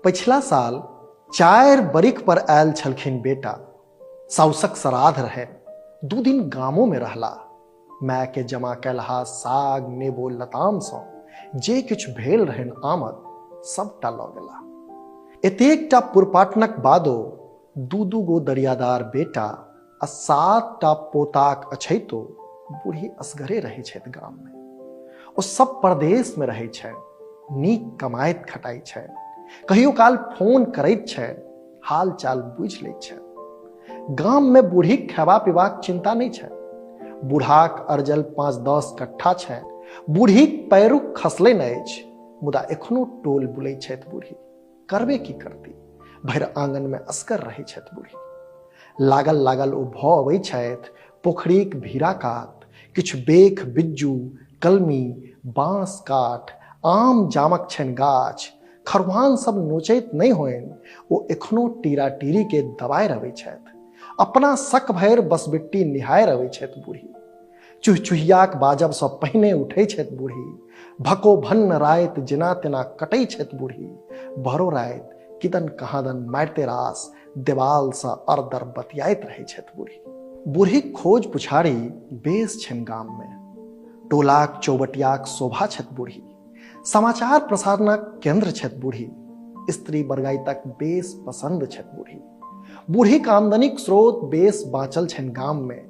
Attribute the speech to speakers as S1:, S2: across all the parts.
S1: पिछला साल 4 बरिख पर आयल छलखिन बेटा। साउसक श्राद्ध रहे, 2 दिन गामों में रहला। माय के जमा कैलहा साग नेबो लताम सँ जे किछु भेल रहन आमद सबटा लऽ गेला। एतेकटा पुरपाटनक बादो 2 गो दरियादार बेटा आ 7 टा पोताक अछैतो बूढ़ी असगरे रहै छथि गाम में। ओ सब परदेश में रहै छै, नीक कमाइत खटाइ छै, कहियो काल फोन करैत छै, हाल चाल बुझि लैत छै। गाम में बूढ़ीक खैबा पीबाक चिंता नहीं छै। बूढ़ाक अर्जल 5-10 कट्ठा छै। बूढ़ीक पैरुक खसलनि अछि, मुदा एखनो टोल बुलैत छथि बूढ़ी। करबे की करती, भरि आंगन में असगर रहै छथि बूढ़ी। लागल ओ भऽ अबै छथि पोखरीक भीरा कात, किछु बेख बिज्जू कलमी बाँस काठ आम जामक छनि गाछ। खरवान सब नोचैत नहीं होइन, ओ एखनो टीरा टीरी के दबाएर अबै छथि। अपना शक भरि बसबिट्टी निहारि अबै छथि बूढ़ी। चुहचुहियाक बाजब सँ पहिने उठै छथि बूढ़ी। भको भन्न राति जेना तेना कटै छथि बूढ़ी। भरो राति किदन कहादन मारिते रास देवाल सँ अरदर बतियाइत रहै छथि बूढ़ी। बूढ़ीक खोज पुछारी बेस छनि गाम में। टोलाक चौबटियाक शोभा छथि बूढ़ी। समाचार प्रसारणक केंद्र छथि बूढ़ी। स्त्री बरगाइतक बेस पसंद छथि बूढ़ी। बूढ़ीक आमदनीक स्रोत बेस बाँचल छनि गाम में।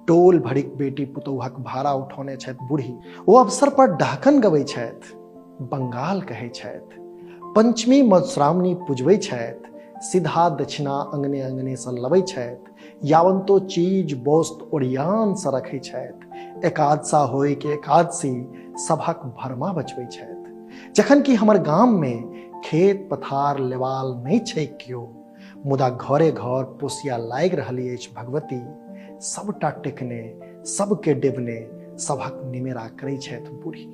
S1: टोल भरिक बेटी पुतौहक भाड़ा उठौने छथि बूढ़ी। ओ अवसर पर डहकन गबै छथि, बंगाल कहै छथि। पंचमी मधुश्रावणी पुजबै छथि। सीधा दक्षिणा अंगने अंगने सँ लबै छथि। यावंतो चीज वस्तु ओरियान सँ रखै छथि। एकादशा होय के एकादशी सभक भरमा बचबै छथि। जखन कि हमर गाम में खेत पथार लेवाल नहीं छै कियो, मुदा घरे घर पोसिया लागि रहल अछि भगवती। सबटा टेकने सबके डेबने सभक निमेरा करै छथि बूढ़ी।